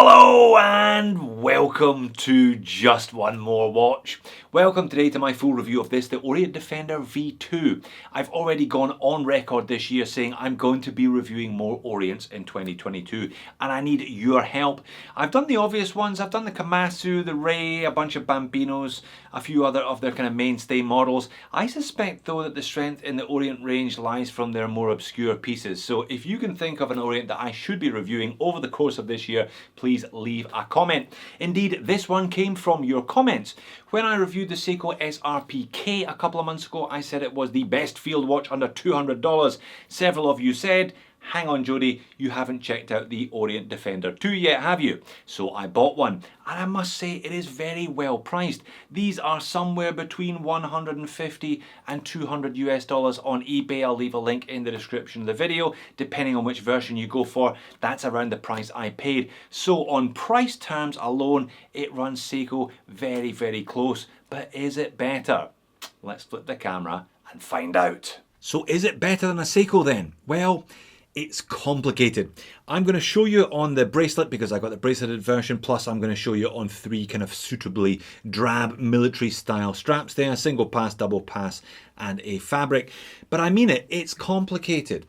Hello and welcome to Just One More Watch. Welcome today to my full review of this, the Orient Defender V2. I've already gone on record this year saying I'm going to be reviewing more Orients in 2022 and I need your help. I've done the obvious ones, I've done the Komatsu, the Ray, a bunch of Bambinos, a few other of their kind of mainstay models. I suspect though that the strength in the Orient range lies from their more obscure pieces. So if you can think of an Orient that I should be reviewing over the course of this year, please leave a comment. Indeed, this one came from your comments. When I reviewed the Seiko SRP-K a couple of months ago, I said it was the best field watch under $200. Several of you said, hang on Jody, you haven't checked out the Orient Defender 2 yet, have you? So I bought one, and I must say it is very well priced. These are somewhere between $150 and $200 US on eBay. I'll leave a link in the description of the video. Depending on which version you go for, that's around the price I paid. So on price terms alone, it runs Seiko very, very close. But is it better? Let's flip the camera and find out. So is it better than a Seiko then? Well, it's complicated. I'm going to show you on the bracelet because I got the braceleted version, plus I'm going to show you on three kind of suitably drab military style straps there, single pass, double pass and a fabric. But I mean it, it's complicated.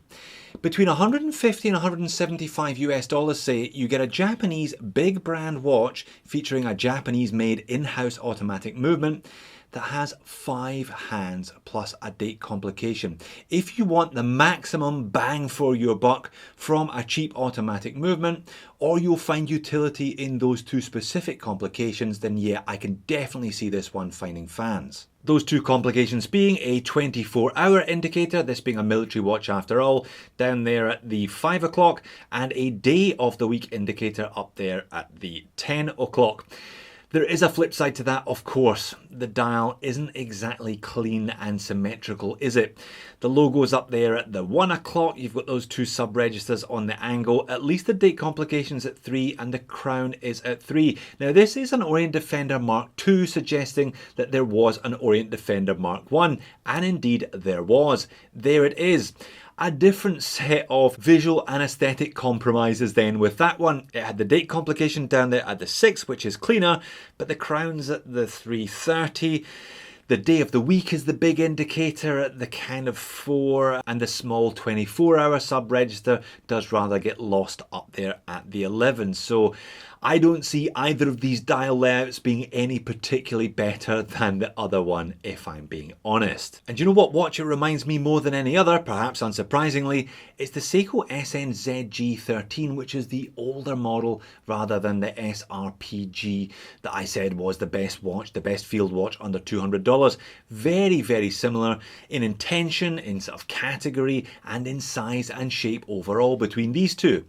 Between 150 and 175 US say, you get a Japanese big brand watch featuring a Japanese made in-house automatic movement that has 5 hands plus a date complication. If you want the maximum bang for your buck from a cheap automatic movement, or you'll find utility in those two specific complications, then yeah, I can definitely see this one finding fans. Those two complications being a 24-hour indicator, this being a military watch after all, down there at the 5 o'clock, and a day of the week indicator up there at the 10 o'clock. There is a flip side to that, of course. The dial isn't exactly clean and symmetrical, is it? The logo's up there at the 1 o'clock, you've got those two sub-registers on the angle, at least the date complication's at 3 and the crown is at 3. Now this is an Orient Defender Mark II, suggesting that there was an Orient Defender Mark I, and indeed there was. There it is. A different set of visual and aesthetic compromises then with that one. It had the date complication down there at the 6, which is cleaner, but the crown's at the 330. The day of the week is the big indicator at the kind of 4, and the small 24-hour sub-register does rather get lost up there at the 11. So I don't see either of these dial layouts being any particularly better than the other one, if I'm being honest. And you know what watch it reminds me more than any other, perhaps unsurprisingly? It's the Seiko SNZG13, which is the older model rather than the SRPG that I said was the best watch, the best field watch under $200. Very, very similar in intention, in sort of category, and in size and shape overall between these two.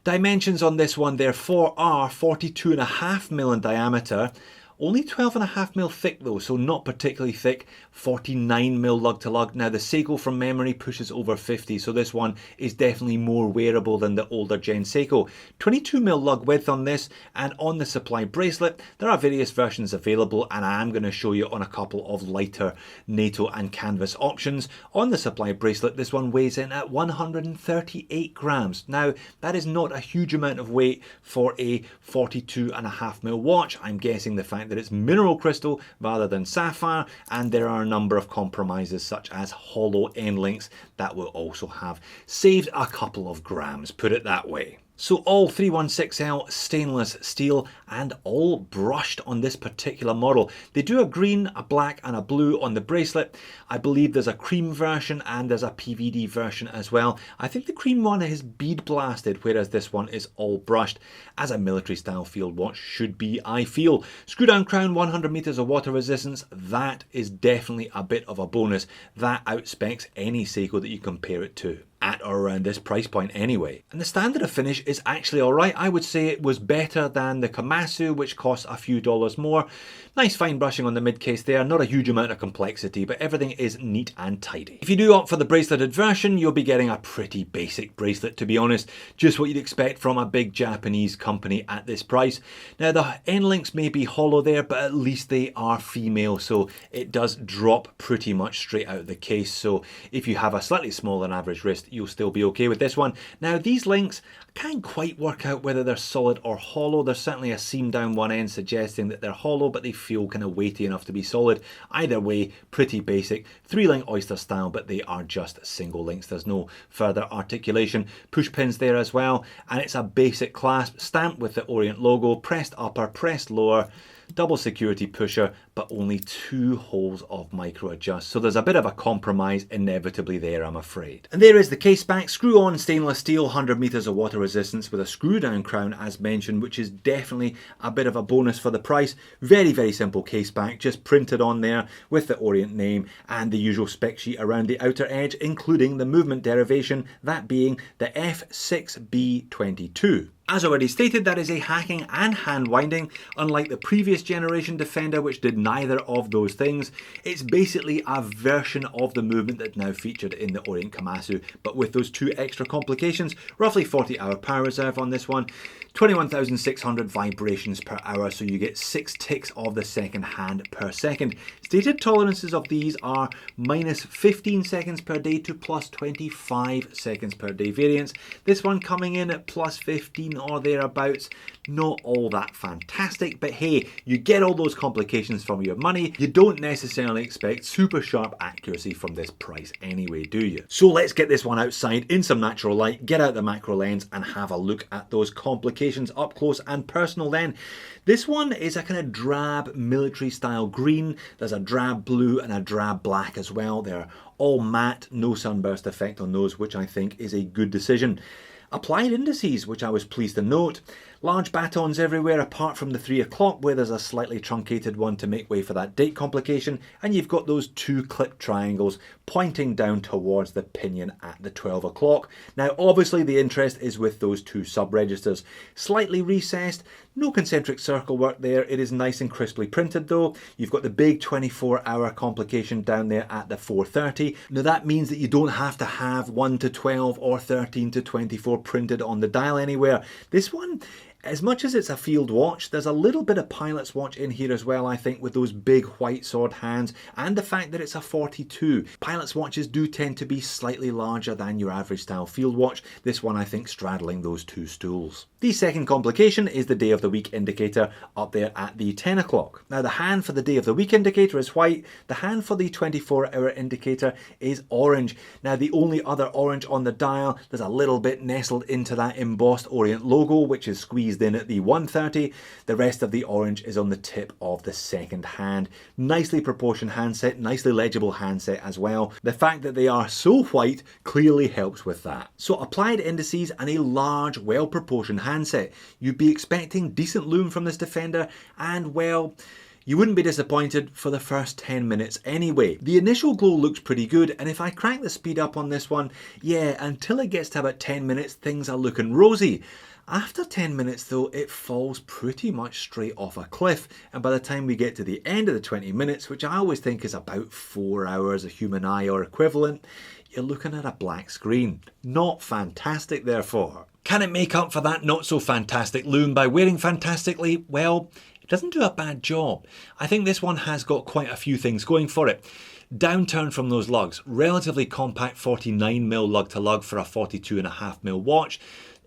Dimensions on this one therefore are 42.5mm in diameter, only 12.5mm thick though, so not particularly thick, 49mm lug to lug. Now the Seiko from memory pushes over 50, so this one is definitely more wearable than the older gen Seiko. 22mm lug width on this, and on the supply bracelet there are various versions available, and I am going to show you on a couple of lighter NATO and canvas options. On the supply bracelet this one weighs in at 138 grams. Now that is not a huge amount of weight for a 42.5mm watch. I'm guessing the fact that it's mineral crystal rather than sapphire, and there are a number of compromises such as hollow end links that will also have saved a couple of grams, put it that way. So all 316L stainless steel and all brushed on this particular model. They do a green, a black and a blue on the bracelet. I believe there's a cream version and there's a PVD version as well. I think the cream one is bead blasted, whereas this one is all brushed, as a military style field watch should be, I feel. Screw down crown, 100 meters of water resistance. That is definitely a bit of a bonus. That outspecs any Seiko that you compare it to, at or around this price point anyway. And the standard of finish is actually alright. I would say it was better than the Komatsu, which costs a few dollars more. Nice fine brushing on the mid case there, not a huge amount of complexity, but everything is neat and tidy. If you do opt for the braceleted version, you'll be getting a pretty basic bracelet, to be honest. Just what you'd expect from a big Japanese company at this price. Now the end links may be hollow there, but at least they are female, so it does drop pretty much straight out of the case. So if you have a slightly smaller than average wrist, you'll still be okay with this one. Now these links, I can't quite work out whether they're solid or hollow. There's certainly a seam down one end suggesting that they're hollow, but they feel kind of weighty enough to be solid. Either way, pretty basic. 3-link oyster style, but they are just single links. There's no further articulation. Push pins there as well, and it's a basic clasp, stamped with the Orient logo, pressed upper, pressed lower, double security pusher, but only 2 holes of micro adjust. So there's a bit of a compromise inevitably there, I'm afraid. And there is the case back, screw on stainless steel, 100 meters of water resistance with a screw down crown as mentioned, which is definitely a bit of a bonus for the price. Very, very simple case back, just printed on there with the Orient name and the usual spec sheet around the outer edge, including the movement derivation, that being the F6B22. As already stated, that is a hacking and hand winding, unlike the previous generation Defender which did neither of those things. It's basically a version of the movement that's now featured in the Orient Komatsu, but with those 2 extra complications. Roughly 40-hour power reserve on this one, 21,600 vibrations per hour, so you get 6 ticks of the second hand per second. Stated tolerances of these are minus 15 seconds per day to plus 25 seconds per day variants. This one coming in at plus 15 or thereabouts. Not all that fantastic, but hey, you get all those complications from your money. You don't necessarily expect super sharp accuracy from this price anyway, do you? So let's get this one outside in some natural light, get out the macro lens and have a look at those complications up close and personal then. This one is a kind of drab military style green. There's a drab blue and a drab black as well. They're all matte, no sunburst effect on those, which I think is a good decision. Applied indices, which I was pleased to note. Large batons everywhere apart from the 3 o'clock where there's a slightly truncated one to make way for that date complication, and you've got those 2 clipped triangles pointing down towards the pinion at the 12 o'clock. Now obviously the interest is with those 2 sub-registers. Slightly recessed, no concentric circle work there. It is nice and crisply printed though. You've got the big 24-hour complication down there at the 4:30. Now that means that you don't have to have 1 to 12 or 13 to 24 printed on the dial anywhere. This one, as much as it's a field watch, there's a little bit of pilot's watch in here as well, I think, with those big white sword hands and the fact that it's a 42. Pilot's watches do tend to be slightly larger than your average style field watch. This one, I think, straddling those 2 stools. The second complication is the day of the week indicator up there at the 10 o'clock. Now the hand for the day of the week indicator is white. The hand for the 24-hour indicator is orange. Now the only other orange on the dial, there's a little bit nestled into that embossed Orient logo, which is squeezed in at the 1:30. The rest of the orange is on the tip of the second hand. Nicely proportioned handset, nicely legible handset as well. The fact that they are so white clearly helps with that. So applied indices and a large, well-proportioned handset. You'd be expecting decent lume from this Defender, and well, you wouldn't be disappointed for the first 10 minutes anyway. The initial glow looks pretty good, and if I crank the speed up on this one, yeah, until it gets to about 10 minutes, things are looking rosy. After 10 minutes though, it falls pretty much straight off a cliff, and by the time we get to the end of the 20 minutes, which I always think is about 4 hours a human eye or equivalent, you're looking at a black screen. Not fantastic therefore. Can it make up for that not so fantastic lume by wearing fantastically? Well, it doesn't do a bad job. I think this one has got quite a few things going for it. Downturn from those lugs, relatively compact 49mm lug to lug for a 42.5mm watch.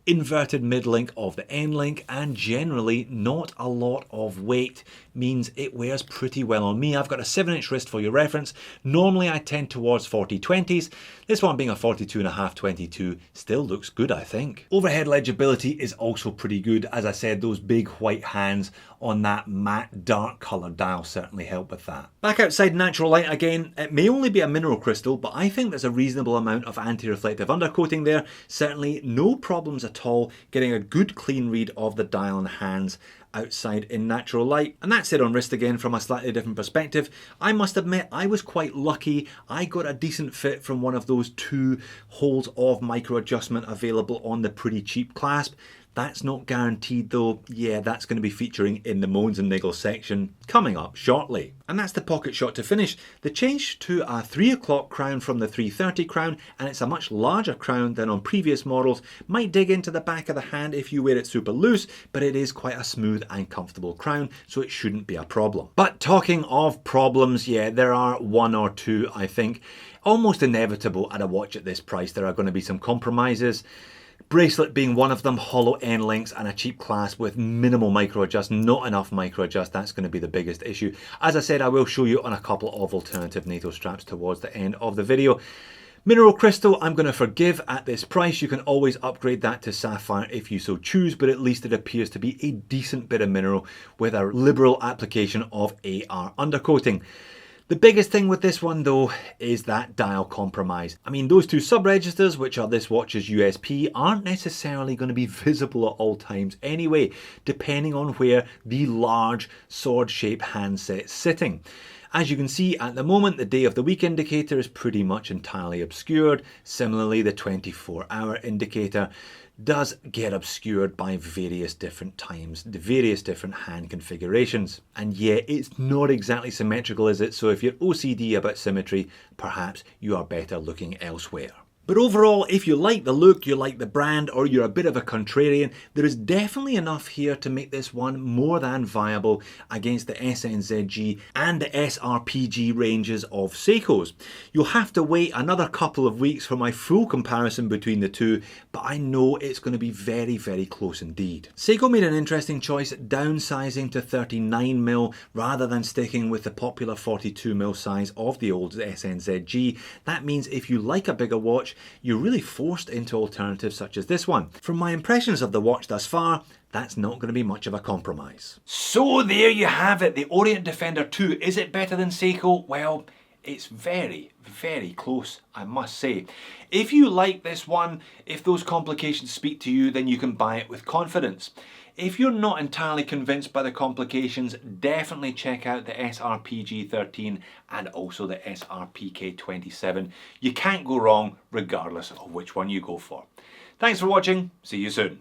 Inverted mid-link of the end link, and generally not a lot of weight means it wears pretty well on me. I've got a 7-inch wrist for your reference. Normally I tend towards 40/20s. This one being a 42.5/22 still looks good, I think. Overhead legibility is also pretty good. As I said, those big white hands on that matte dark colour dial certainly help with that. Back outside natural light again, it may only be a mineral crystal, but I think there's a reasonable amount of anti-reflective undercoating there. Certainly no problems at all getting a good clean read of the dial and hands outside in natural light. And that's it on wrist again from a slightly different perspective. I must admit I was quite lucky. I got a decent fit from one of those 2 holes of micro adjustment available on the pretty cheap clasp. That's not guaranteed though. Yeah, that's going to be featuring in the Moans and Niggles section coming up shortly. And that's the pocket shot to finish. The change to a 3 o'clock crown from the 330 crown, and it's a much larger crown than on previous models, might dig into the back of the hand if you wear it super loose, but it is quite a smooth and comfortable crown, so it shouldn't be a problem. But talking of problems, yeah, there are one or two, I think, almost inevitable at a watch at this price. There are going to be some compromises. Bracelet being one of them, hollow end links and a cheap clasp with minimal micro adjust, not enough micro adjust, that's going to be the biggest issue. As I said, I will show you on a couple of alternative NATO straps towards the end of the video. Mineral crystal, I'm going to forgive at this price. You can always upgrade that to sapphire if you so choose, but at least it appears to be a decent bit of mineral with a liberal application of AR undercoating. The biggest thing with this one though is that dial compromise. I mean, those two sub-registers, which are this watch's USP, aren't necessarily going to be visible at all times anyway, depending on where the large sword-shaped handset's sitting. As you can see at the moment, the day of the week indicator is pretty much entirely obscured. Similarly, the 24-hour indicator does get obscured by various different times, the various different hand configurations. And yeah, it's not exactly symmetrical, is it? So if you're OCD about symmetry, perhaps you are better looking elsewhere. But overall, if you like the look, you like the brand, or you're a bit of a contrarian, there is definitely enough here to make this one more than viable against the SNZG and the SRPG ranges of Seikos. You'll have to wait another couple of weeks for my full comparison between the two, but I know it's going to be very, very close indeed. Seiko made an interesting choice downsizing to 39mm rather than sticking with the popular 42mm size of the old SNZG. That means if you like a bigger watch, you're really forced into alternatives such as this one. From my impressions of the watch thus far, that's not going to be much of a compromise. So there you have it, the Orient Defender 2. Is it better than Seiko? Well, it's very, very close, I must say. If you like this one, if those complications speak to you, then you can buy it with confidence. If you're not entirely convinced by the complications, definitely check out the SRPG 13 and also the SRPK 27. You can't go wrong regardless of which one you go for. Thanks for watching, see you soon.